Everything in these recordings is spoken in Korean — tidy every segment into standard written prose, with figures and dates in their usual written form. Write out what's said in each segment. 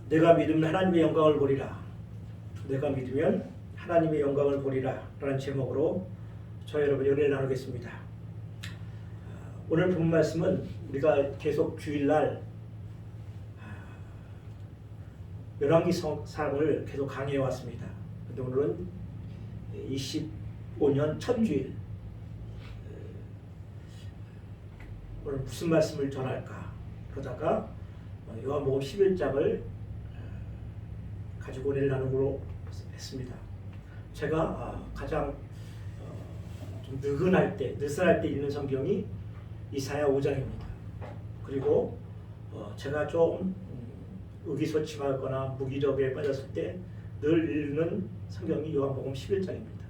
내가 믿으면 하나님의 영광을 보리라. 내가 믿으면 하나님의 영광을 보리라 라는 제목으로 저와 여러분 은혜를 나누겠습니다. 오늘 본 말씀은 우리가 계속 주일날 열왕기상을 계속 강의해 왔습니다. 근데 오늘은 25년 첫 주일. 오늘 무슨 말씀을 전할까 그러다가 요한복음 11장을 가지고 은혜를 나누기로 했습니다. 제가 가장 좀 느슨할 때 읽는 성경이 이사야 5장입니다. 그리고 제가 좀 의기소침하거나 무기력에 빠졌을 때 늘 읽는 성경이 요한복음 11장입니다.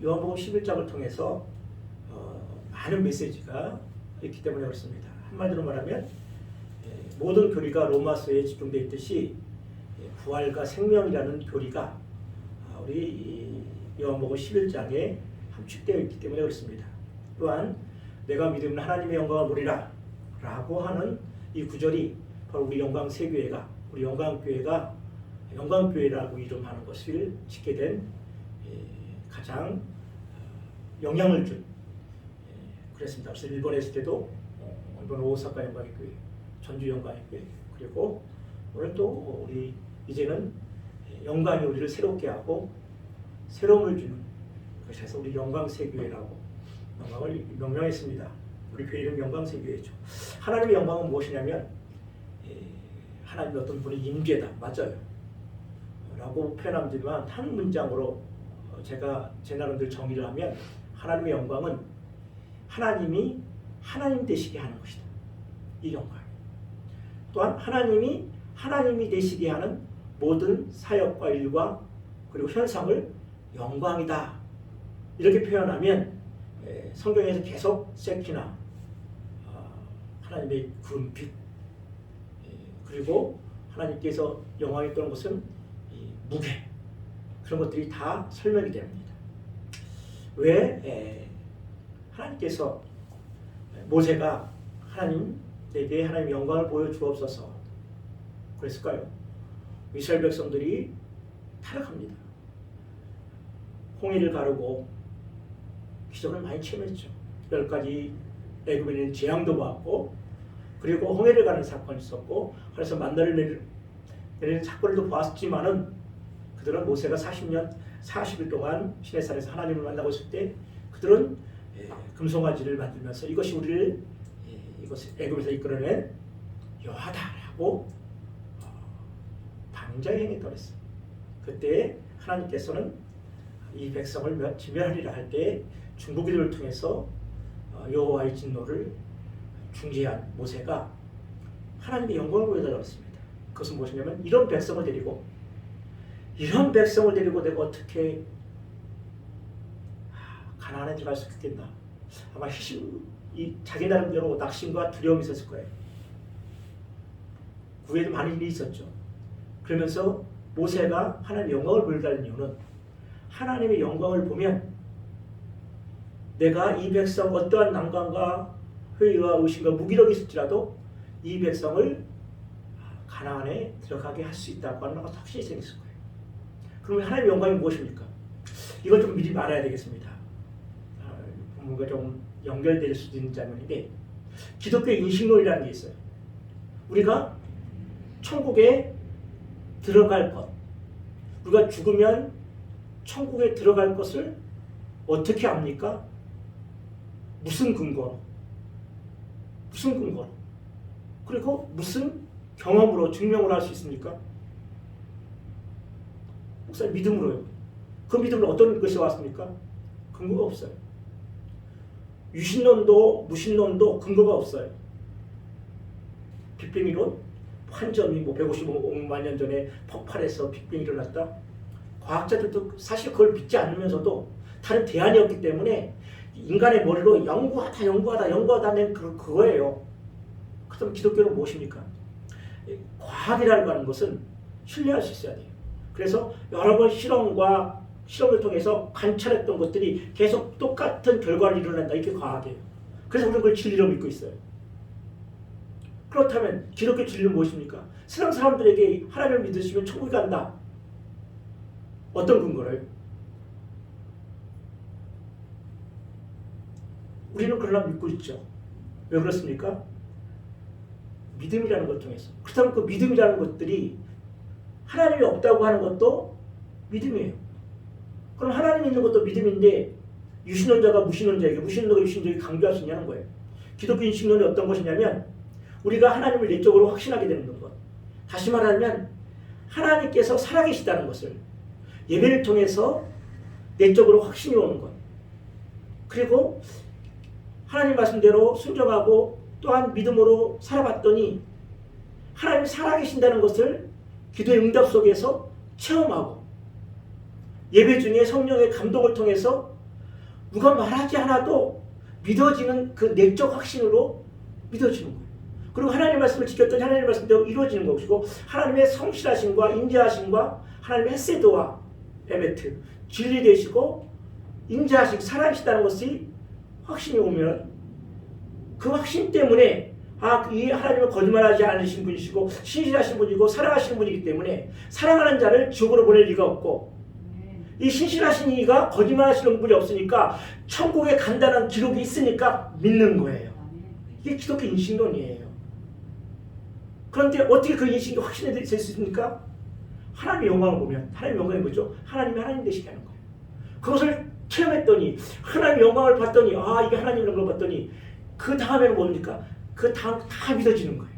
요한복음 11장을 통해서 많은 메시지가 있기 때문에 그렇습니다. 한마디로 말하면 모든 교리가 로마서에 집중되어 있듯이 부활과 생명이라는 교리가 우리 요한복음 11장에 함축되어 있기 때문에 그렇습니다. 또한 내가 믿으면 하나님의 영광을 보리라 라고 하는 이 구절이 바로 우리 영광세교회가 우리 영광교회가 영광교회라고 이름하는 것을 짓게 된 가장 영향을 준 그랬습니다. 그래서 일본에 있을 때도 일본 오사카 영광의 교회, 전주 영광의 교회, 그리고 오늘 또 우리 이제는 영광이 우리를 새롭게 하고 새로움을 주는 그래서 우리 영광세교회라고 영광을 명명했습니다. 우리 교회 이름 영광세교회죠. 하나님의 영광은 무엇이냐면 하나님의 어떤 분의 임재다. 맞아요. 라고 표현하지만 한 문장으로 제가 제 나름대로 정의를 하면 하나님의 영광은 하나님이 하나님 되시게 하는 것이다. 이 영광. 또한 하나님이 되시게 하는 모든 사역과 일과 그리고 현상을 영광이다. 이렇게 표현하면 성경에서 계속 세키나 하나님의 구름빛 그리고 하나님께서 영광이 떠는 것은 무게 그런 것들이 다 설명이 됩니다. 왜 하나님께서 모세가 내게 하나님의 영광을 보여주옵소서 그랬을까요? 이스라엘 백성들이 타락합니다. 홍해를 가르고 기적을 많이 체험했죠. 10가지 애굽에 있는 재앙도 받고 그리고 홍해를 가는 사건이 있었고 그래서 만나를 내리는 사건도 보았지만은 그들은 모세가 40일 동안 시내산에서 하나님을 만나고 있을 때 그들은 금송아지를 만들면서 이것이 우리를 애굽에서 이끌어낸 여호와다라고 방자에 행했더랬어요. 그때 하나님께서는 이 백성을 지멸하리라 할 때 중보기도를 통해서 여호와의 진노를 중재한 모세가 하나님의 영광을 보여달라고 했습니다. 그것은 무엇이냐면 이런 백성을 데리고 내가 어떻게 가나안에 들어갈 수 있겠나. 아마 자기 나름대로 낙심과 두려움이 있었을 거예요. 구에도 많은 일이 있었죠. 그러면서 모세가 하나님의 영광을 보여달라는 이유는 하나님의 영광을 보면 내가 이 백성 어떠한 난관과 회의와 의심과 무기력이 있을지라도 이 백성을 가나안에 들어가게 할 수 있다고 하는 것가 확실히 생겼을 거예요. 그러면 하나님의 영광이 무엇입니까? 이걸 좀 미리 말해야 되겠습니다. 뭔가 좀 연결될 수도 있는 장면인데 기독교의 인식론이라는 게 있어요. 우리가 천국에 들어갈 것, 우리가 죽으면 천국에 들어갈 것을 어떻게 압니까? 무슨 근거로? 그리고 무슨 경험으로 증명을 할 수 있습니까? 목사님 믿음으로요. 그 믿음은 어떤 것이 왔습니까? 근거가 없어요. 유신론도 무신론도 근거가 없어요. 빅뱅이론 환점이 155만 년 전에 폭발해서 빅뱅이 일어났다. 과학자들도 사실 그걸 믿지 않으면서도 다른 대안이 없기 때문에 인간의 머리로 연구하다는 그거예요. 그렇다면 기독교는 무엇입니까? 과학이라고 하는 것은 신뢰할 수 있어야 돼요. 그래서 여러 번 실험을 통해서 관찰했던 것들이 계속 똑같은 결과를 이뤄낸다. 이게 과학이에요. 그래서 우리는 그걸 진리로 믿고 있어요. 그렇다면 기독교 진리는 무엇입니까? 세상 사람들에게 하나님을 믿으시면 천국에 간다. 어떤 근거를? 우리는 그러나 믿고 있죠. 왜 그렇습니까? 믿음이라는 것 통해서. 그렇다면 그 믿음이라는 것들이 하나님이 없다고 하는 것도 믿음이에요. 그럼 하나님이 있는 것도 믿음인데 유신론자가 무신론자에게, 무신론자가 유신론자에게 강조할 수 있냐는 거예요. 기독교 인식론이 어떤 것이냐면 우리가 하나님을 내적으로 확신하게 되는 것. 다시 말하면 하나님께서 살아계시다는 것을 예배를 통해서 내적으로 확신이 오는 것. 그리고 하나님 말씀대로 순종하고 또한 믿음으로 살아봤더니 하나님이 살아계신다는 것을 기도의 응답 속에서 체험하고 예배 중에 성령의 감동을 통해서 누가 말하지 않아도 믿어지는 그 내적 확신으로 믿어지는 거예요. 그리고 하나님의 말씀을 지켰더니 하나님의 말씀대로 이루어지는 것이고 하나님의 성실하심과 인자하심과 하나님의 헤세드와 에메트 진리 되시고 인자하심 살아계시다는 것이 확신이 오면 그 확신 때문에 이 하나님은 거짓말하지 않으신 분이시고 신실하신 분이고 사랑하시는 분이기 때문에 사랑하는 자를 지옥으로 보낼 리가 없고 이 신실하신 이가 거짓말하시는 분이 없으니까 천국에 간다는 기록이 있으니까 믿는 거예요. 이게 기독교 인식론이에요. 그런데 어떻게 그 인식이 확신이 될 수 있습니까? 하나님의 영광을 보면 하나님의 영광이 뭐죠? 하나님이 하나님 되시게 하는 거예요. 그것을 체험했더니 하나님의 영광을 봤더니 이게 하나님이라는 걸 봤더니 그 다음에는 뭡니까? 그 다음 다 믿어지는 거예요.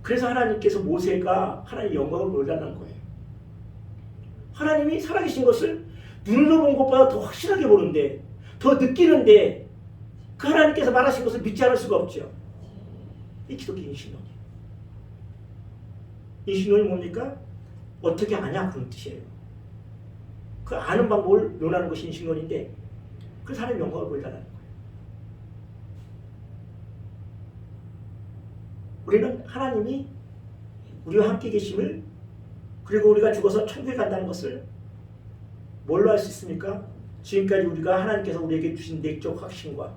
그래서 하나님께서 모세가 하나님의 영광을 보여달라는 거예요. 하나님이 살아계신 것을 눈으로 본 것보다 더 확실하게 보는데 더 느끼는데 그 하나님께서 말하신 것을 믿지 않을 수가 없죠. 이 기독교 인신론이에요. 인신론이 뭡니까? 어떻게 아냐 그런 뜻이에요. 그 아는 방법을 논하는 것이 인신론인데 그래서 하나님의 영광을 보여달라는 거예요. 우리는 하나님이 우리와 함께 계심을 그리고 우리가 죽어서 천국에 간다는 것을 뭘로 알 수 있습니까? 지금까지 우리가 하나님께서 우리에게 주신 내적 확신과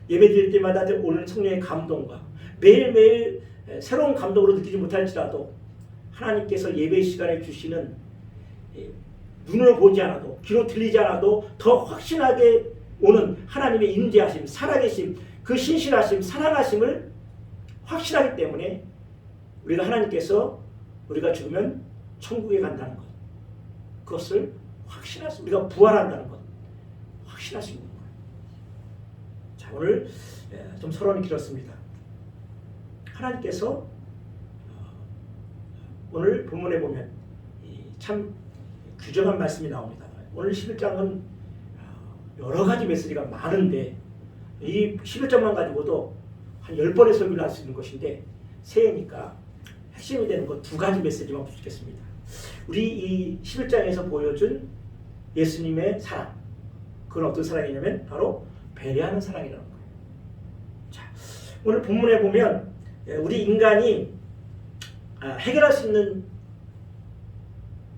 예배드릴 때마다 오는 성령의 감동과 매일매일 새로운 감동으로 느끼지 못할지라도 하나님께서 예배 시간에 주시는 눈으로 보지 않아도 귀로 들리지 않아도 더 확신하게 오는 하나님의 임재하심, 살아계심, 그 신실하심, 사랑하심을 확실하기 때문에 우리가 하나님께서 우리가 죽으면 천국에 간다는 것, 그것을 확신할 수, 우리가 부활한다는 것 확신할 수 있는 거예요. 자, 오늘 좀 서론이 길었습니다. 하나님께서 오늘 본문에 보면 참 규정한 말씀이 나옵니다. 오늘 11장은 여러 가지 메시지가 많은데 이 11장만 가지고도 한 10번의 설교를 할 수 있는 것인데 새해니까 핵심이 되는 것 두 가지 메시지만 붙이겠습니다. 우리 이 11장에서 보여준 예수님의 사랑, 그건 어떤 사랑이냐면 바로 배려하는 사랑이라는 거예요. 자, 오늘 본문에 보면 우리 인간이 해결할 수 있는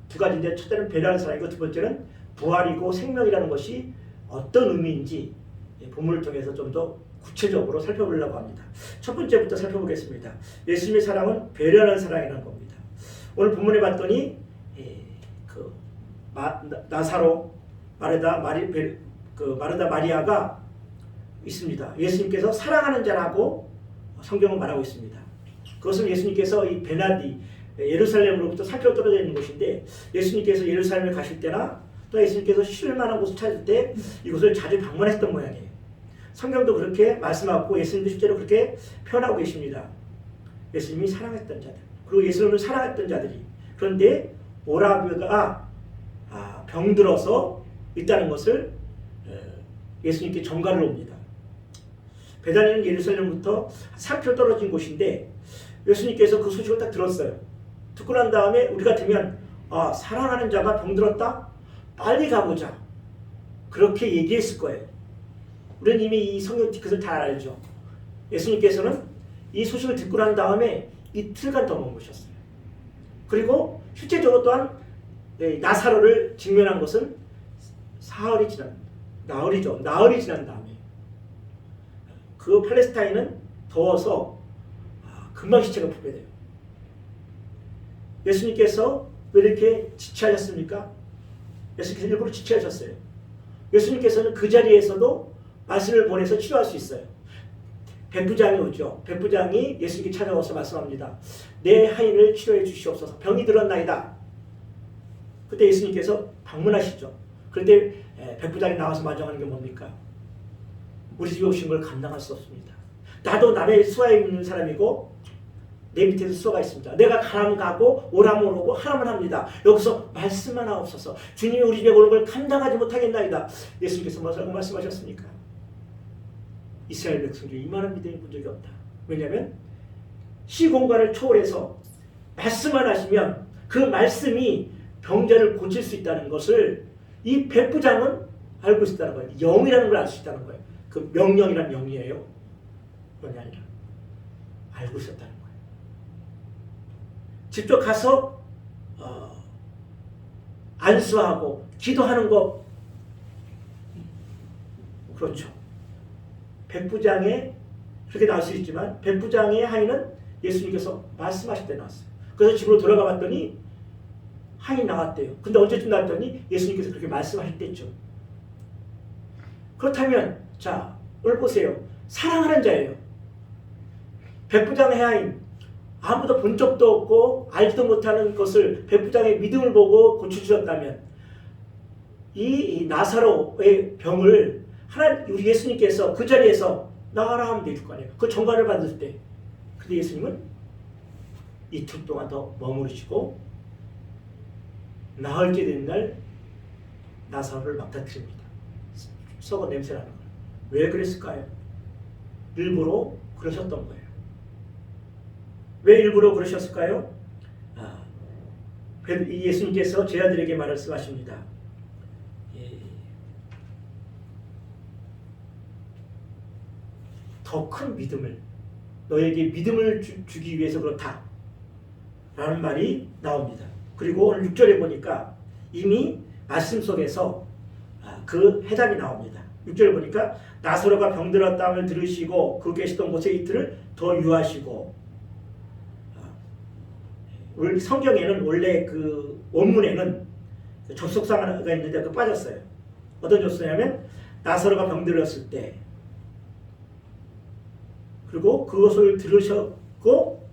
두 가지인데 첫째는 배려하는 사랑이고 두 번째는 부활이고 생명이라는 것이 어떤 의미인지 본문을 통해서 좀 더 구체적으로 살펴보려고 합니다. 첫 번째부터 살펴보겠습니다. 예수님의 사랑은 배려하는 사랑이라는 겁니다. 오늘 본문에 봤더니 나사로 마르다 마리아가 있습니다. 예수님께서 사랑하는 자라고 성경은 말하고 있습니다. 그것은 예수님께서 이 베나디 예루살렘으로부터 4km 떨어져 있는 곳인데 예수님께서 예루살렘에 가실 때나 또 예수님께서 쉴 만한 곳을 찾을 때 이곳을 자주 방문했던 모양이에요. 성경도 그렇게 말씀하고 예수님도 실제로 그렇게 표현하고 계십니다. 예수님이 사랑했던 자들 그리고 예수님을 사랑했던 자들이 그런데 오라브가 병들어서 있다는 것을 예수님께 전가를 옵니다. 베다니는 예루살렘부터 3km 떨어진 곳인데 예수님께서 그 소식을 딱 들었어요. 듣고 난 다음에 우리 같으면 사랑하는 자가 병들었다? 빨리 가보자. 그렇게 얘기했을 거예요. 우리는 이미 이 성경 그것을 다 알죠. 예수님께서는 이 소식을 듣고 난 다음에 이틀간 더 머무셨어요. 그리고 실제적으로 또한 나사로를 직면한 것은 나흘이 지난 다음에 그 팔레스타인은 더워서 금방 시체가 분배돼요. 예수님께서 왜 이렇게 지체하셨습니까? 예수님께서 일부러 지체하셨어요. 예수님께서는 그 자리에서도 말씀을 보내서 치료할 수 있어요. 백부장이 오죠. 백부장이 예수님께 찾아와서 말씀합니다. 내 하인을 치료해 주시옵소서. 병이 들었나이다. 그때 예수님께서 방문하시죠. 그런데 백부장이 나와서 마주하는 게 뭡니까? 우리 집에 오신 걸 감당할 수 없습니다. 나도 남의 수하에 있는 사람이고 내 밑에도 수하가 있습니다. 내가 가라면 가고 오라면 오고 하라면 합니다. 여기서 말씀만 하옵소서. 주님이 우리 집에 오는 걸 감당하지 못하겠나이다. 예수님께서 뭐라고 말씀하셨습니까? 이스라엘 백성 중에 이만한 믿음이 본 적이 없다. 왜냐하면 시공간을 초월해서 말씀만 하시면 그 말씀이 병자를 고칠 수 있다는 것을 이 백부장은 알고 있다는 거예요. 영이라는 걸 알 수 있다는 거예요. 그 명령이란 영이에요. 그게 아니라 알고 있었다는 거예요. 직접 가서 안수하고 기도하는 것 그렇죠. 백부장의 그렇게 나올 수 있지만 백부장의 하인은 예수님께서 말씀하실 때 나왔어요. 그래서 집으로 돌아가 봤더니 하인이 나왔대요. 근데 언제쯤 나왔더니 예수님께서 그렇게 말씀하실 때죠. 그렇다면 자 오늘 보세요. 사랑하는 자예요. 백부장의 하인 아무도 본 적도 없고 알지도 못하는 것을 백부장의 믿음을 보고 고쳐주셨다면 이 나사로의 병을 우리 예수님께서 그 자리에서 나가라 하면 될 거 아니에요. 그 정관을 받을 때. 근데 예수님은 이틀 동안 더 머무르시고 나흘째 된 날 나사로를 막다트립니다. 썩어 냄새나는 거예요. 왜 그랬을까요? 일부러 그러셨던 거예요. 왜 일부러 그러셨을까요? 예수님께서 제자들에게 말씀하십니다. 더 큰 믿음을 너에게 믿음을 주기 위해서 그렇다 라는 말이 나옵니다. 그리고 오늘 6절에 보니까 이미 말씀 속에서 그 해답이 나옵니다. 6절에 보니까 나사로가 병들었다함을 들으시고 그 계시던 곳에 이틀을 더 유하시고 성경에는 원래 그 원문에는 접속사가 있는데 그 빠졌어요. 어떤 접속이냐면 나사로가 병들었을 때 그리고 그것을 들으셨고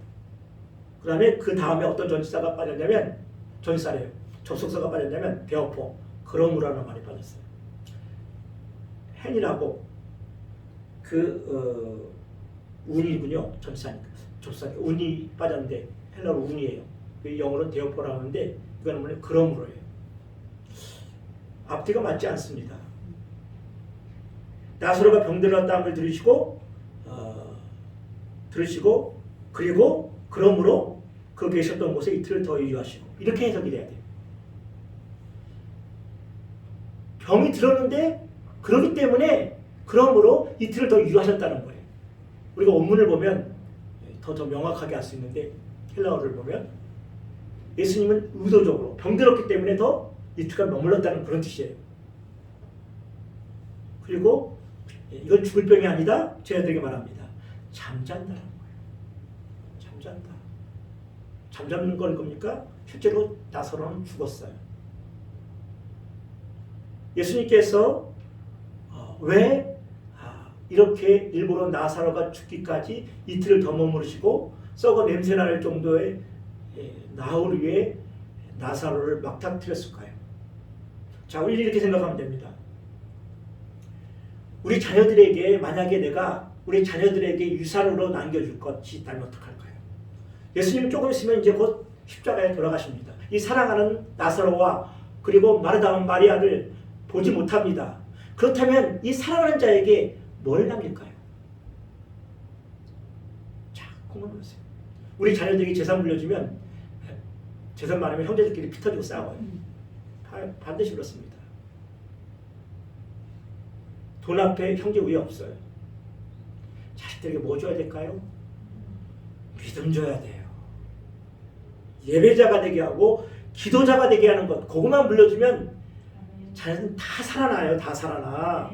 그 다음에 그 다음에 어떤 전치사가 빠졌냐면 전치사래요. 접속사가 빠졌냐면 베어포 그러므로라는 말이 빠졌어요. 헨이라고 운이군요. 전치사니까 접속사 운이 빠졌는데 헬라로 운이에요. 영어로는 데어포라고 하는데 이거는 뭐냐 그러므로예요. 앞뒤가 맞지 않습니다. 나사로가 병들었다함을 들으시고 그리고 그러므로 그 계셨던 곳에 이틀을 더 유하시고 이렇게 해석이 돼야 돼요. 병이 들었는데 그러기 때문에 그러므로 이틀을 더 유하셨다는 거예요. 우리가 원문을 보면 더 명확하게 알 수 있는데 헬라어를 보면 예수님은 의도적으로 병들었기 때문에 더 이틀간 머물렀다는 그런 뜻이에요. 그리고 이건 죽을 병이 아니다. 제자들에게 말합니다. 잠잔다라는 거예요. 잠잔다. 잠자는 건 겁니까? 실제로 나사로는 죽었어요. 예수님께서 왜 이렇게 일부러 나사로가 죽기까지 이틀을 더 머무르시고 썩어 냄새날 정도의 나흘 위에 나사로를 막닥뜨렸을까요? 자, 우리 이렇게 생각하면 됩니다. 우리 자녀들에게 만약에 내가 우리 자녀들에게 유산으로 남겨줄 것이 있다면 어떡할까요? 예수님은 조금 있으면 이제 곧 십자가에 돌아가십니다. 이 사랑하는 나사로와 그리고 마르다와 마리아를 보지 못합니다. 그렇다면 이 사랑하는 자에게 뭘 남길까요? 자, 궁금하세요. 우리 자녀들에게 재산 물려주면 재산 많으면 형제들끼리 피 터지고 싸워요. 반드시 그렇습니다. 돈 앞에 형제 위에 없어요. 자식들에게 뭐 줘야 될까요? 믿음 줘야 돼요. 예배자가 되게 하고 기도자가 되게 하는 것, 그것만 물려주면 자녀들은 다 살아나요. 다 살아나.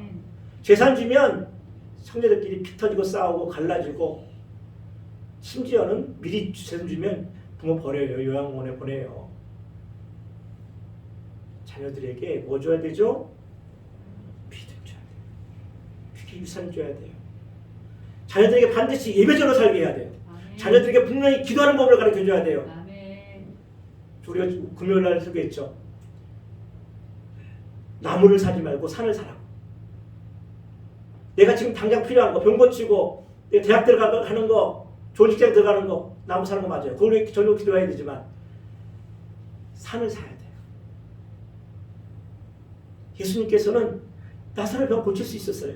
재산 주면 형제들끼리 피 터지고 싸우고 갈라지고 심지어는 미리 세금 주면 부모 버려요. 요양원에 보내요. 자녀들에게 뭐 줘야 되죠? 믿음 줘야 돼요. 그게 유산 줘야 돼요. 자녀들에게 반드시 예배적으로 살게 해야 돼요. 아멘. 자녀들에게 분명히 기도하는 법을 가르쳐줘야 돼요. 아멘. 우리가 금요일 날 소개했죠. 나무를 사지 말고 산을 사라고. 내가 지금 당장 필요한 거, 병 고치고, 내가 대학 들어가는 거, 좋은 직장 들어가는 거, 나무 사는 거 맞아요. 그걸 위해 저녁 기도해야 되지만, 산을 사야 돼요. 예수님께서는 나사로의 병 고칠 수 있었어요.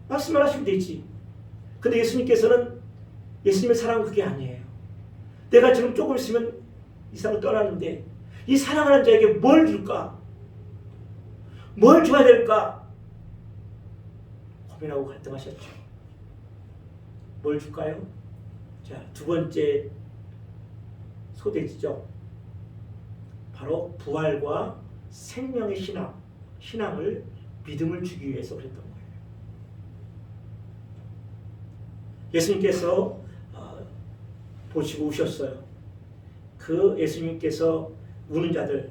말씀만 하시면 되지. 근데 예수님의 사랑은 그게 아니에요. 내가 지금 조금 있으면 이 사람을 떠나는데, 이 사랑하는 자에게 뭘 줄까? 뭘 줘야 될까? 고민하고 갈등하셨죠. 뭘 줄까요? 자, 두 번째 소대지죠. 바로 부활과 생명의 신앙을, 믿음을 주기 위해서 그랬던 거예요. 예수님께서 보시고 우셨어요. 그 예수님께서 우는 자들,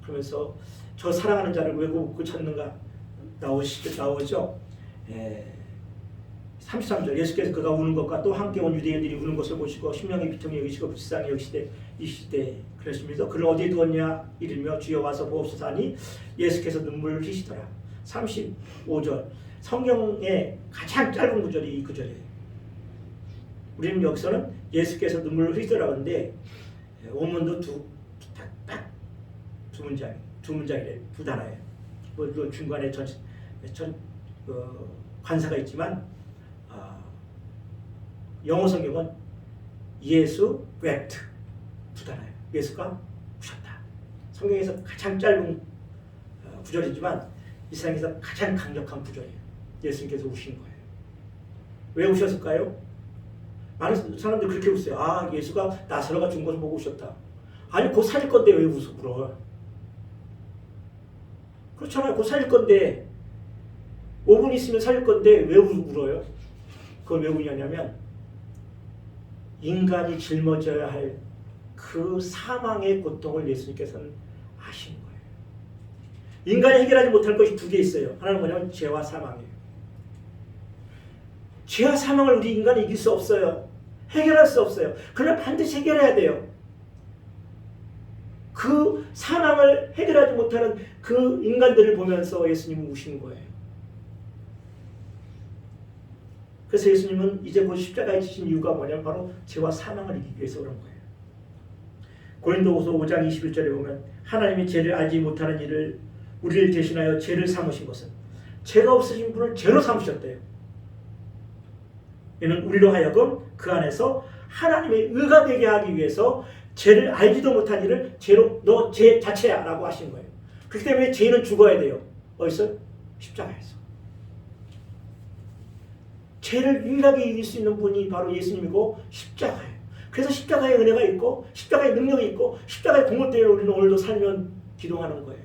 그러면서 저 사랑하는 자를 왜 그 찾는가 나오죠. 33절 예수께서 그가 우는 것과 또 함께 온 유대인들이 우는 것을 보시고 심령이 비통히 여기시고 불쌍히 여기시되 이시되 그러시면서 그를 어디에 두었냐 이르며 주여 와서 보옵소서 하니 예수께서 눈물을 흘리시더라. 35절 성경의 가장 짧은 구절이 이 구절이에요. 우리는 여기서는 예수께서 눈물을 흘리시더라 하는데 원문도 딱 두 문장이래. 두 단어예요. 물론 중간에 관사가 있지만 영어 성경은 예수 wept 두 단어예요. 예수가 우셨다. 성경에서 가장 짧은 구절이지만 이 세상에서 가장 강력한 구절이에요. 예수님께서 우신 거예요. 왜 우셨을까요? 많은 사람들이 그렇게 웃어요. 아, 예수가 나사로가 죽은 것을 보고 우셨다. 아니, 곧 살릴 건데 왜 울어? 그렇잖아요. 곧 살릴 건데 5분 있으면 살릴 건데 왜 울어요? 그걸 왜 우냐면 인간이 짊어져야 할 그 사망의 고통을 예수님께서는 아신 거예요. 인간이 해결하지 못할 것이 두 개 있어요. 하나는 뭐냐면 죄와 사망이에요. 죄와 사망을 우리 인간이 이길 수 없어요. 해결할 수 없어요. 그러나 반드시 해결해야 돼요. 그 사망을 해결하지 못하는 그 인간들을 보면서 예수님은 우신 거예요. 그래서 예수님은 이제 곧 십자가에 지신 이유가 뭐냐면 바로 죄와 사망을 이기기 위해서 그런 거예요. 고린도후서 5장 21절에 보면 하나님이 죄를 알지 못하는 일을 우리를 대신하여 죄를 삼으신 것은 죄가 없으신 분을 죄로 삼으셨대요. 이는 우리로 하여금 그 안에서 하나님의 의가 되게 하기 위해서 죄를 알지도 못한 일을 죄로 너 죄 자체야 라고 하신 거예요. 그렇기 때문에 죄는 죽어야 돼요. 어디서? 십자가에서. 죄를 유일하게 이길 수 있는 분이 바로 예수님이고 십자가예요. 그래서 십자가의 은혜가 있고 십자가의 능력이 있고 십자가의 공을 때문에 우리는 오늘도 살면 기동하는 거예요.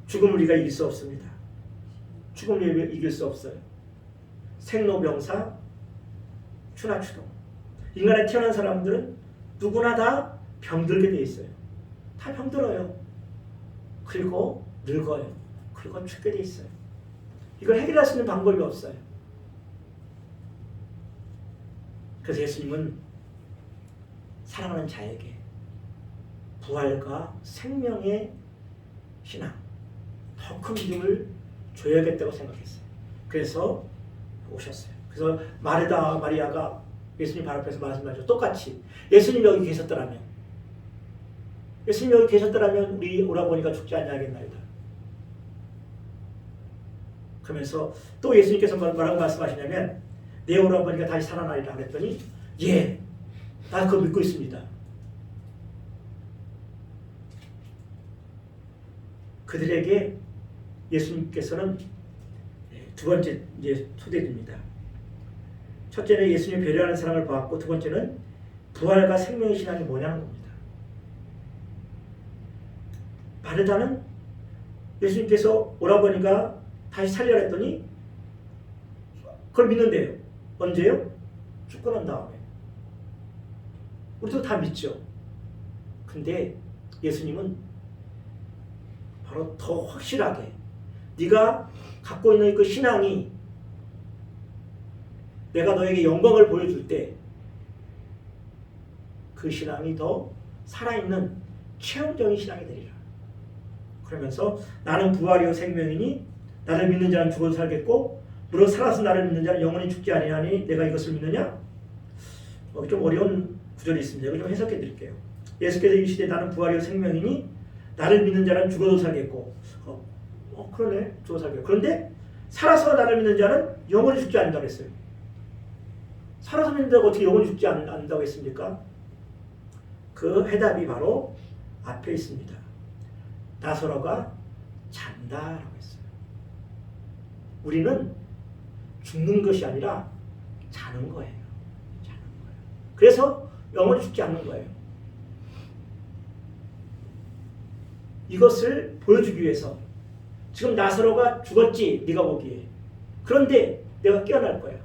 죽음을 우리가 이길 수 없습니다. 죽음을 이길 수 없어요. 생로병사, 추나추동. 인간에 태어난 사람들은 누구나 다 병들게 돼 있어요. 다 병들어요. 그리고 늙어요. 그리고 죽게 돼 있어요. 이걸 해결할 수 있는 방법이 없어요. 그래서 예수님은 사랑하는 자에게 부활과 생명의 신앙, 더 큰 믿음을 줘야겠다고 생각했어요. 그래서 오셨어요. 그래서 마르다 마리아가 예수님 발 앞에서 말씀하셨죠. 똑같이 예수님 여기 계셨더라면 우리 오라버니가 죽지 않냐겠나이다. 그러면서 또 예수님께서 뭐라고 말씀하시냐면 내 오라버니가 다시 살아나리라 그랬더니 예, 나 그거 믿고 있습니다. 그들에게 예수님께서는 두 번째 이제 소개됩니다. 첫째는 예수님이 배려하는 사랑을 보았고 두 번째는 부활과 생명의 신앙이 뭐냐는 겁니다. 마르다는 예수님께서 오라버니가 다시 살리라 했더니 그걸 믿는데요. 언제요? 죽고 난 다음에. 우리도 다 믿죠. 근데 예수님은 바로 더 확실하게 네가 갖고 있는 그 신앙이 내가 너에게 영광을 보여줄 때 그 신앙이 더 살아있는 체험적인 신앙이 되리라. 그러면서 나는 부활이요 생명이니 나를 믿는 자는 죽어도 살겠고 무릇 살아서 나를 믿는 자는 영원히 죽지 아니하니 내가 이것을 믿느냐? 좀 어려운 구절이 있습니다. 이거 좀 해석해 드릴게요. 예수께서 이르시되 나는 부활이요 생명이니 나를 믿는 자는 죽어도 살겠고 그러네. 죽어도 살겠고 그런데 살아서 나를 믿는 자는 영원히 죽지 않는다고 했어요. 살아서 믿는 자가 어떻게 영원히 죽지 않는다고 했습니까? 그 해답이 바로 앞에 있습니다. 나사로가 잔다라고 했어요. 우리는 죽는 것이 아니라 자는 거예요. 자는 거예요. 그래서 영원히 죽지 않는 거예요. 이것을 보여주기 위해서 지금 나사로가 죽었지 네가 보기에. 그런데 내가 깨어날 거야.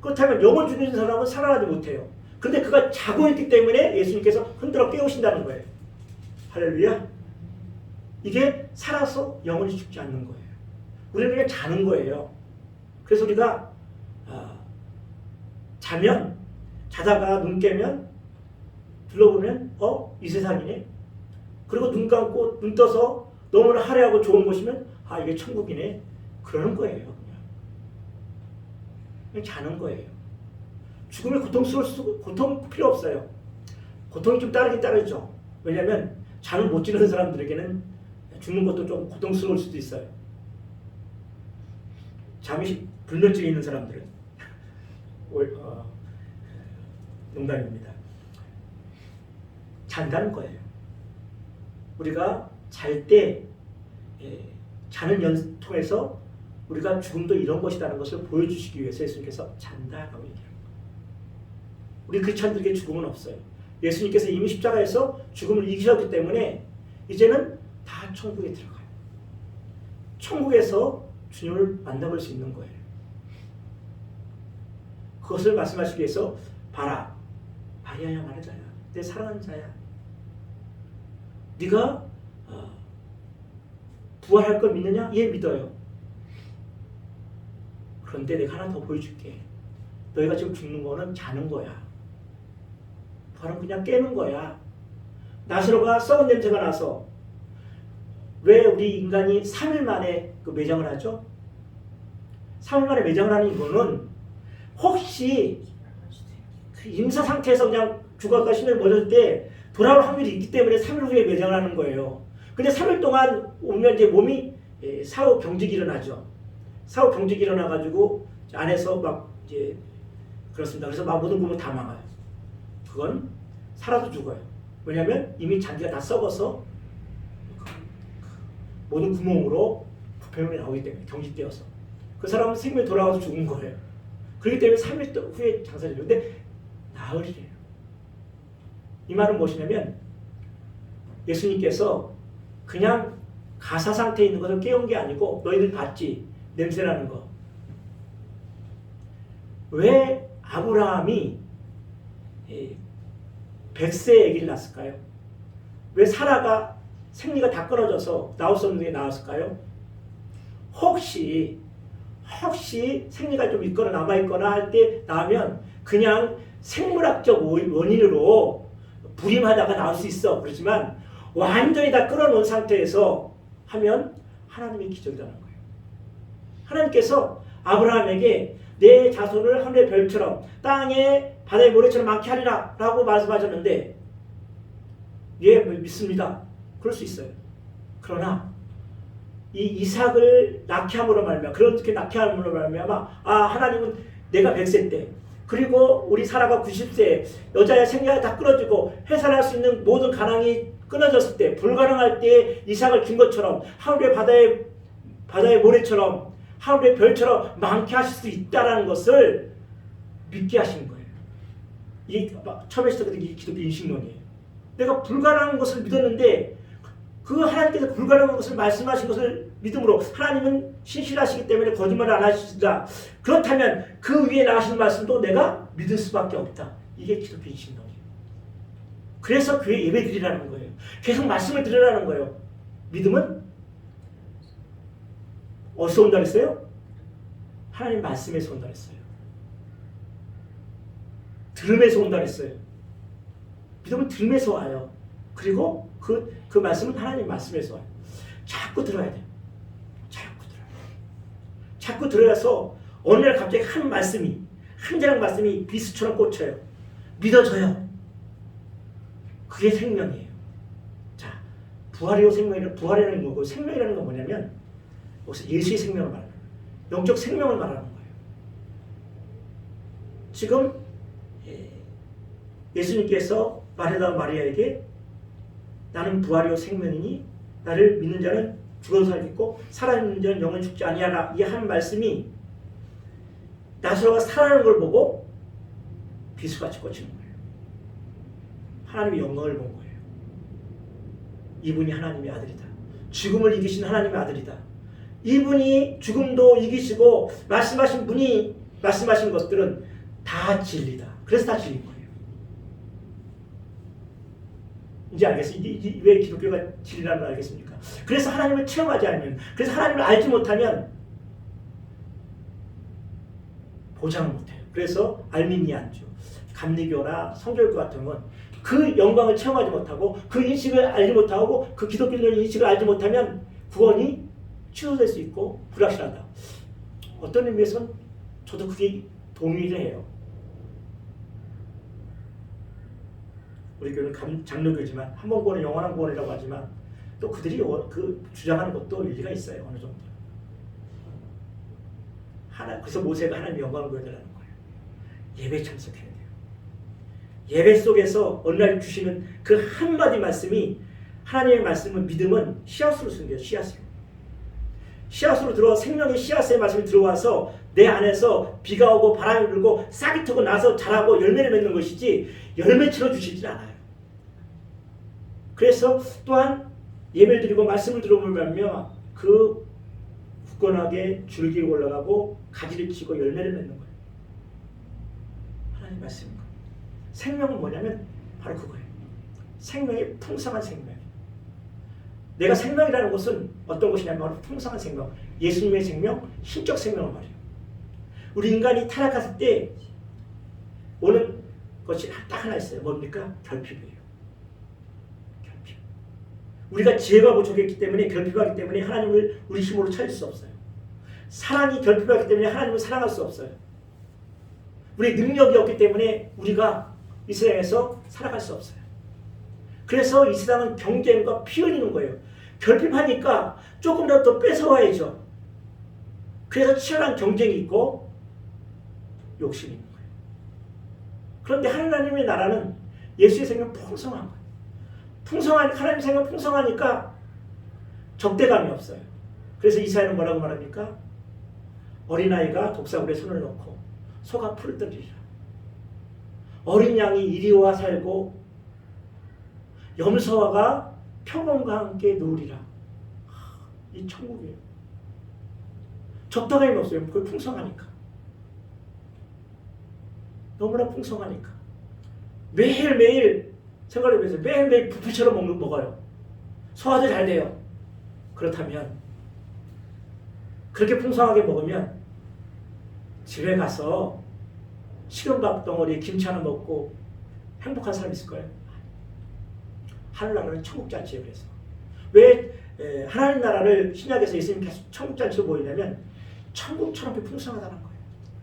그렇다면 영원 죽는 사람은 살아나지 못해요. 그런데 그가 자고 있기 때문에 예수님께서 흔들어 깨우신다는 거예요. 할렐루야. 이게 살아서 영원히 죽지 않는 거예요. 우리는 그냥 자는 거예요. 그래서 우리가 자면 자다가 눈 깨면 둘러보면 이 세상이네. 그리고 눈 감고 눈 떠서 너무나 화려하고 좋은 곳이면 이게 천국이네. 그러는 거예요. 그냥 자는 거예요. 죽음이 고통 필요 없어요. 고통이 좀 따르긴 따르죠. 왜냐하면 잠을 못 지는 사람들에게는 죽는 것도 좀 고통스러울 수도 있어요. 잠이 불면증이 있는 사람들은 농담입니다. 잔다는 거예요. 우리가 잘 때 자는 연습 통해서 우리가 죽음도 이런 것이라는 것을 보여주시기 위해서 예수님께서 잔다라고 얘기합니다. 우리 크리스찬들에게 죽음은 없어요. 예수님께서 이미 십자가에서 죽음을 이기셨기 때문에 이제는 다 천국에 들어가요. 천국에서 주님을 만나볼 수 있는 거예요. 그것을 말씀하시기 위해서 봐라. 마리아야 마르다야. 내 사랑하는 자야. 네가 부활할 걸 믿느냐? 예, 믿어요. 그런데 내가 하나 더 보여줄게. 너희가 지금 죽는 거는 자는 거야. 부활은 그냥 깨는 거야. 나사로가 썩은 냄새가 나서 왜 우리 인간이 3일 만에 매장을 하죠? 3일 만에 매장을 하는 이거는 혹시 그 임사 상태에서 그냥 죽었다가 신을 멎을 때 돌아올 확률이 있기 때문에 3일 후에 매장을 하는 거예요. 근데 3일 동안 오면 이제 몸이 사후 경직이 일어나죠. 사후 경직이 일어나가지고 안에서 막 이제 그렇습니다. 그래서 막 모든 구멍 다 망해요. 그건 살아도 죽어요. 왜냐하면 이미 장기가 다 썩어서 모든 구멍으로 부패물이 나오기 때문에 경직되어서 그 사람은 생명이 돌아와서 죽은 거예요. 그렇기 때문에 3일 후에 장사를 해요. 근데 나흘이래요. 이 말은 무엇이냐면 예수님께서 그냥 가사 상태에 있는 것을 깨운 게 아니고 너희들 봤지? 냄새나는 거. 왜 아브라함이 100세에 아기를 낳았을까요? 왜 사라가 생리가 다 끊어져서 나올 수 없는 게 나왔을까요? 혹시 생리가 좀 있거나 남아있거나 할 때 나면 그냥 생물학적 원인으로 불임하다가 나올 수 있어. 그렇지만 완전히 다 끊어놓은 상태에서 하면 하나님의 기적이라는 거예요. 하나님께서 아브라함에게 내 자손을 하늘의 별처럼 땅에 바다의 모래처럼 많게 하리라 라고 말씀하셨는데 예, 믿습니다. 그럴 수 있어요. 그러나 이 이삭을 낳게 함으로 말미암아 그렇게 낳게 함으로 말미암아 하나님은 내가 100세 때 그리고 우리 사라가 90세 여자의 생리가 다 끊어지고 해산할 수 있는 모든 가능이 끊어졌을 때 불가능할 때 이삭을 준 것처럼 하늘의 바다의 모래처럼 하늘의 별처럼 많게 하실 수 있다는 것을 믿게 하신 거예요. 이게 처음에 시작했던 기독교 인식론이에요. 내가 불가능한 것을 믿었는데 그 하나님께서 불가능한 것을 말씀하신 것을 믿음으로 하나님은 신실하시기 때문에 거짓말을 안 하시다. 그렇다면 그 위에 나가시는 말씀도 내가 믿을 수밖에 없다. 이게 기독교의 신앙이에요. 그래서 교회 예배 드리라는 거예요. 계속 말씀을 들으라는 거예요. 믿음은 어디서 온다 그랬어요? 하나님 말씀에서 온다 그랬어요. 들음에서 온다 그랬어요. 믿음은 들음에서 와요. 그리고 그 말씀은 하나님 말씀에서 와요. 자꾸 들어야 돼요. 자꾸 들어야서 어느 날 갑자기 한 자락 말씀이 비수처럼 꽂혀요. 믿어져요. 그게 생명이에요. 자, 부활이라는 거고 생명이라는 건 뭐냐면 여기서 예수의 생명을 말하는 거예요. 영적 생명을 말하는 거예요. 지금 예수님께서 마르다 마리아에게 나는 부활이요 생명이니 나를 믿는 자는 죽어도 살겠고 살아있는 자는 영원히 죽지 아니하라. 이 한 말씀이 나사로가 살아나는 걸 보고 비수같이 꽂히는 거예요. 하나님의 영광을 본 거예요. 이분이 하나님의 아들이다. 죽음을 이기신 하나님의 아들이다. 이분이 죽음도 이기시고 말씀하신 것들은 다 진리다. 그래서 다 진리인 거예요. 이제 알겠어요? 왜 기독교가 진리라는 걸 알겠습니까? 그래서 하나님을 체험하지 않으면, 그래서 하나님을 알지 못하면 보장을 못해요. 그래서 알미니안주, 감리교나 성결교 같은 건 그 영광을 체험하지 못하고 그 인식을 알지 못하고 그 기독교적인 인식을 알지 못하면 구원이 취소될 수 있고 불확실하다. 어떤 의미에서는 저도 그게 동의를 해요. 우리 교회는 장로교지만 한 번 구원은 영원한 구원이라고 하지만 또 그들이 그 주장하는 것도 일리가 있어요. 어느 정도. 그래서 모세가 하나님 영광을 보여달라는 거예요. 예배 참석해야 돼요. 예배 속에서 어느 날 주시는 그 한마디 말씀이 하나님의 말씀은 믿음은 씨앗으로 숨겨요. 씨앗으로 들어와 생명의 씨앗의 말씀이 들어와서 내 안에서 비가 오고 바람이 불고 싹이 트고 나서 자라고 열매를 맺는 것이지 열매처럼 주시지 않아요. 그래서 또한 예배를 드리고 말씀을 들어보면 그 굳건하게 줄기가 올라가고 가지를 치고 열매를 맺는 거예요. 하나님 말씀인 거예요. 생명은 뭐냐면 바로 그거예요. 생명의 풍성한 생명. 내가 생명이라는 것은 어떤 것이냐면 바로 풍성한 생명. 예수님의 생명, 신적 생명을 말해요. 우리 인간이 타락했을 때 오는 것이 딱 하나 있어요. 뭡니까? 결핍이에요. 결핍. 우리가 지혜가 부족했기 때문에 결핍하기 때문에 하나님을 우리 힘으로 찾을 수 없어요. 사랑이 결핍하기 때문에 하나님을 사랑할 수 없어요. 우리 능력이 없기 때문에 우리가 이 세상에서 살아갈 수 없어요. 그래서 이 세상은 경쟁과 피 흘리는 거예요. 결핍하니까 조금이라도 더 뺏어와야죠. 그래서 치열한 경쟁이 있고 욕심이 있는 거예요. 그런데 하나님의 나라는 예수의 생명 풍성한 거예요. 하나님의 생명 풍성하니까 적대감이 없어요. 그래서 이사야는 뭐라고 말합니까? 어린아이가 독사굴에 손을 넣고 소가 풀을 던지리라. 어린 양이 이리와 살고 염소화가 평온과 함께 누우리라. 이 천국이에요. 적당함이 없어요. 그걸 풍성하니까. 너무나 풍성하니까. 매일매일 생활하면서 매일매일 뷔페처럼 먹어요. 소화도 잘 돼요. 그렇다면 그렇게 풍성하게 먹으면 집에 가서 식은 밥 덩어리에 김치 하나 먹고 행복한 사람 있을 거예요. 하늘나라는 천국잔치예요. 그래서 왜 하나님 나라를 신약에서 예수님이 계속 천국잔치로 보이냐면 천국처럼 풍성하다는 거예요.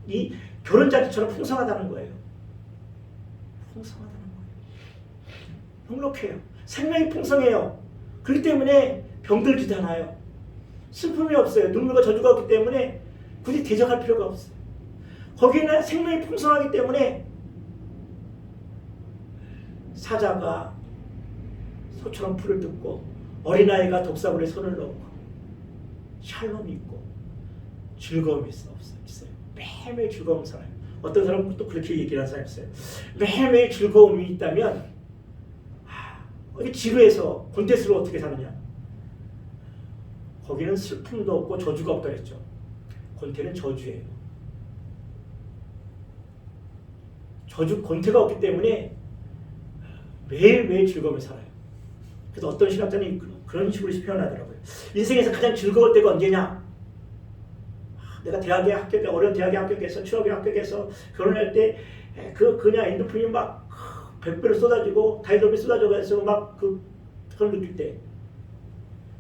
이 결혼잔치처럼 풍성하다는 거예요. 풍성하다는 거예요. 행복해요. 생명이 풍성해요. 그렇기 때문에 병들지도 않아요. 슬픔이 없어요. 눈물과 저주가 없기 때문에 굳이 대적할 필요가 없어요. 거기는 생명이 풍성하기 때문에 사자가 소처럼 풀을 뜯고 어린아이가 독사굴에 손을 넣고 샬롬이 있고 즐거움이 있어요. 매일매일 즐거움 살아요. 어떤 사람은 또 그렇게 얘기를 하는 사람이 있어요. 매일매일 즐거움이 있다면 어디 지루해서 곤대스로 어떻게 사느냐. 거기는 슬픔도 없고 저주가 없다 그랬죠. 권태는 저주예요. 권태가 없기 때문에 매일매일 즐거움을 살아요. 그래서 어떤 신학자는 그런 식으로 표현하더라고요. 인생에서 가장 즐거울 때가 언제냐? 내가 대학에 합격해, 어려운 대학에 합격해서, 취업에 합격해서, 결혼할 때, 그냥 엔도핀이 막 100배로 쏟아지고, 다이도핀이 쏟아져서 막 그걸 느낄 때,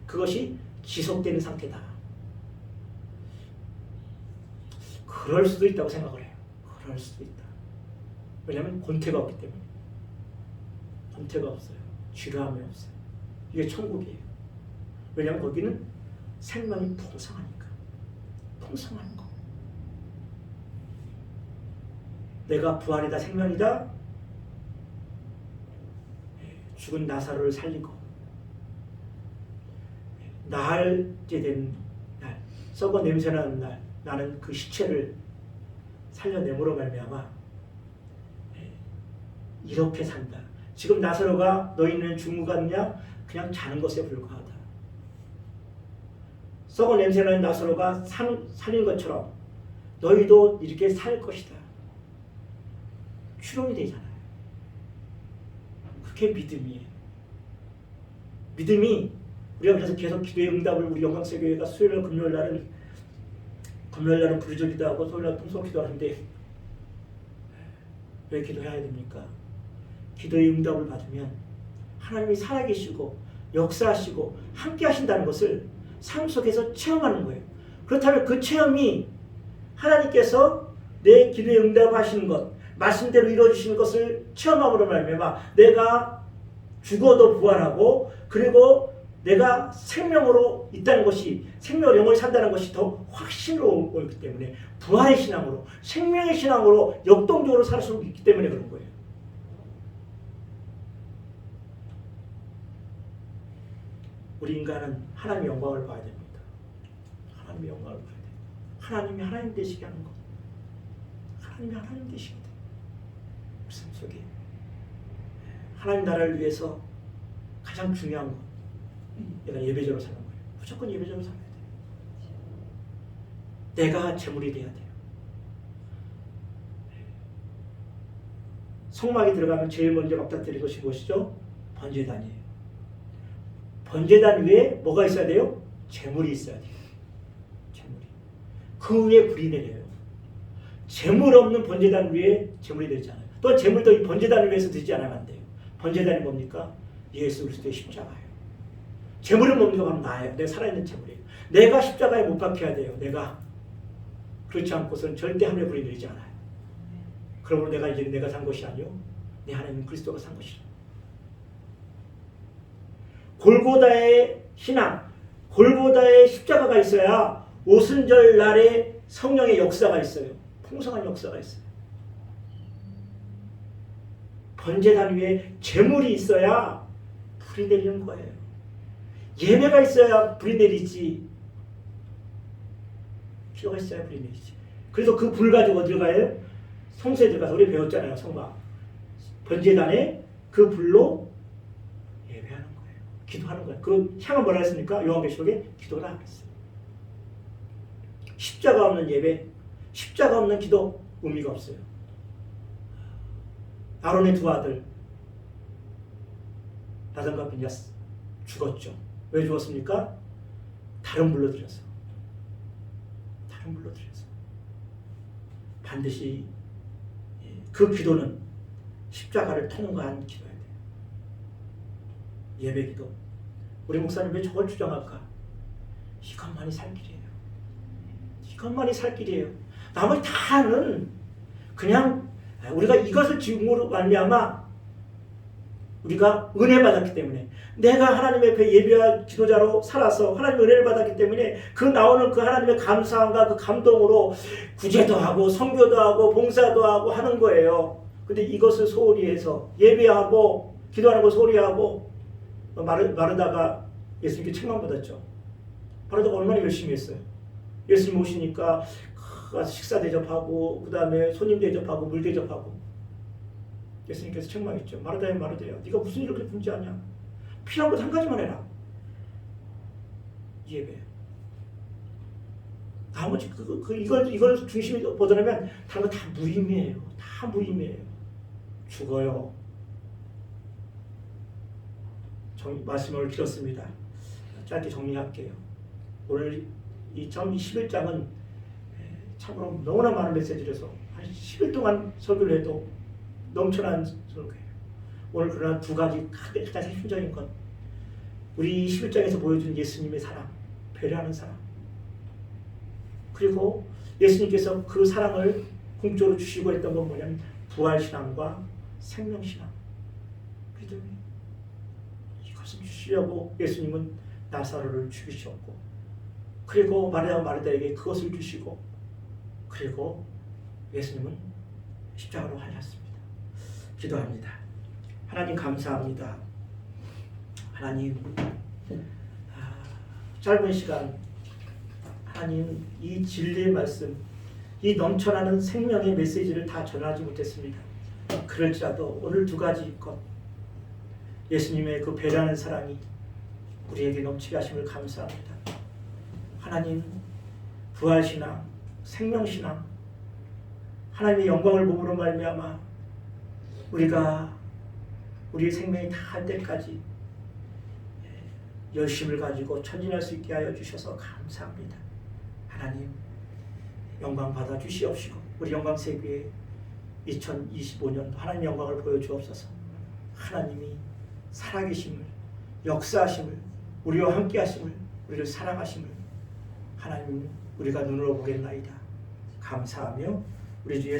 그것이 지속되는 상태다. 그럴 수도 있다고 생각을 해요. 그럴 수도 있다. 왜냐하면 권태가 없기 때문에. 권태가 없어요. 지루함이 없어요. 이게 천국이에요. 왜냐하면 거기는 생명이 풍성하니까. 풍성한 거. 내가 부활이다, 생명이다. 죽은 나사로를 살리고 나흘째 된 날, 썩어 냄새나는 날, 나는 그 시체를 살려내므로 말미암아 이렇게 산다. 지금 나사로가 너희는 죽은 것 같냐? 그냥 자는 것에 불과하다. 썩어 냄새나는 나사로가 살린 것처럼 너희도 이렇게 살 것이다. 추론이 되잖아요. 그게 믿음이에요. 믿음이 우리가 그래서 계속 기도의 응답을 우리 영광세교회가 수요일 금요일 날은 부르짖기도 하고 토요일 날 통속기도 하는데 왜 기도해야 됩니까? 기도의 응답을 받으면 하나님이 살아계시고 역사하시고 함께 하신다는 것을 삶 속에서 체험하는 거예요. 그렇다면 그 체험이 하나님께서 내 기도에 응답하시는 것, 말씀대로 이루어지시는 것을 체험함으로 말미암아 내가 죽어도 부활하고 그리고 내가 생명으로 있다는 것이 생명으로 영원히 산다는 것이 더 확신으로 오기 때문에 부활의 신앙으로 생명의 신앙으로 역동적으로 살 수 있기 때문에 그런 거예요. 우리 인간은 하나님의 영광을 봐야 됩니다. 하나님의 영광을 봐야 돼요. 하나님이 하나님 되시게 하는 것. 하나님이 하나님 되시게 돼요. 우리 삶 속에 하나님 나라를 위해서 가장 중요한 것. 내가 예배자로 사는 거예요. 무조건 예배자로 살아야 돼요. 내가 제물이 돼야 돼요. 성막에 들어가면 제일 먼저 맞닥뜨릴 것이 무엇이죠? 번제단이에요. 번제단 위에 뭐가 있어야 돼요? 제물이 있어야 돼요. 제물이. 그 위에 불이 내려요. 제물 없는 번제단 위에 제물이 되지 않아요. 또 제물도 이 번제단을 위해서 드지 않으면 안 돼요. 번제단이 뭡니까? 예수 그리스도의 십자가예요. 제물은 뭡니까? 바로 나예요. 내가 살아있는 제물이에요. 내가 십자가에 못 박혀야 돼요. 내가. 그렇지 않고서는 절대 하늘에 불이 내리지 않아요. 그러므로 내가 산 것이 아니요 내 하나님 그리스도가 산 것이라. 골고다의 신앙, 골고다의 십자가가 있어야 오순절 날에 성령의 역사가 있어요. 풍성한 역사가 있어요. 번제단 위에 제물이 있어야 불이 내리는 거예요. 예배가 있어야 불이 내리지. 기도가 있어야 불이 내리지. 그래서 그 불 가지고 어디로 가요? 성소에 들어가서 우리 배웠잖아요. 성막. 번제단에 그 불로 예배하는 거예요. 기도하는 거예요. 그 향은 뭐라 했습니까? 요한계시록에 기도라 그랬어요. 십자가 없는 예배, 십자가 없는 기도 의미가 없어요. 아론의 두 아들 나단과 빈야 죽었죠. 왜 죽었습니까? 다른 불로 들여서. 다른 불로 들여서. 반드시 그 기도는 십자가를 통과한 기도여야 돼요. 예배 기도. 우리 목사님 왜 저걸 주장할까? 이것만이 살 길이에요. 이것만이 살 길이에요. 나머지 다는 그냥 우리가 이것을 지금으로 말미암아 우리가 은혜 받았기 때문에 내가 하나님 앞에 예배할 지도자로 살아서 하나님의 은혜를 받았기 때문에 그 나오는 그 하나님의 감사함과 그 감동으로 구제도 하고 선교도 하고 봉사도 하고 하는 거예요. 근데 이것을 소홀히 해서 예배하고 기도하는 걸 소홀히 하고 마르다가 예수님께 책망받았죠. 마르다가 얼마나 열심히 했어요. 예수님 오시니까 식사 대접하고 그 다음에 손님 대접하고 물 대접하고 예수님께서 책망했죠. 마르다야 마르다야 네가 무슨 일을 그렇게 분주하냐. 필요한 것 한 가지만 해라. 예배. 나머지 이걸 중심에 보더라면 다른 거 다 무의미해요. 다 무의미해요. 죽어요. 말씀을 길었습니다. 짧게 정리할게요. 오늘 이 11장은 참으로 너무나 많은 메시지라서 한 10일 동안 설교를 해도 넘쳐난 설교예요. 오늘 그러나 두 가지 가장 핵심적인 것, 우리 11장에서 보여준 예수님의 사랑, 배려하는 사랑, 그리고 예수님께서 그 사랑을 공적으로 주시고 했던 건 뭐냐면 부활신앙과 생명신앙, 믿음이 이것을 주시려고 예수님은 나사로를 죽이셨고, 그리고 마리아 마르다에게 그것을 주시고, 그리고 예수님은 십자가로 하셨습니다. 기도합니다. 하나님 감사합니다. 하나님, 짧은 시간 하나님 이 진리의 말씀, 이 넘쳐나는 생명의 메시지를 다 전하지 못했습니다. 그럴지라도 오늘 두 가지 것, 예수님의 그 배려하는 사랑이 우리에게 넘치게 하심을 감사합니다. 하나님, 부활신앙, 생명신앙, 하나님의 영광을 몸으로 말미암아 우리가 우리의 생명이 다할 때까지 열심을 가지고 전진할 수 있게 하여 주셔서 감사합니다. 하나님, 영광 받아 주시옵시고 우리 영광세교회 2025년 하나님 영광을 보여주옵소서. 하나님이 살아계심을, 역사하심을, 우리와 함께하심을, 우리를 사랑하심을 하나님 우리가 눈으로 보겠나이다. 감사하며 우리 주 예수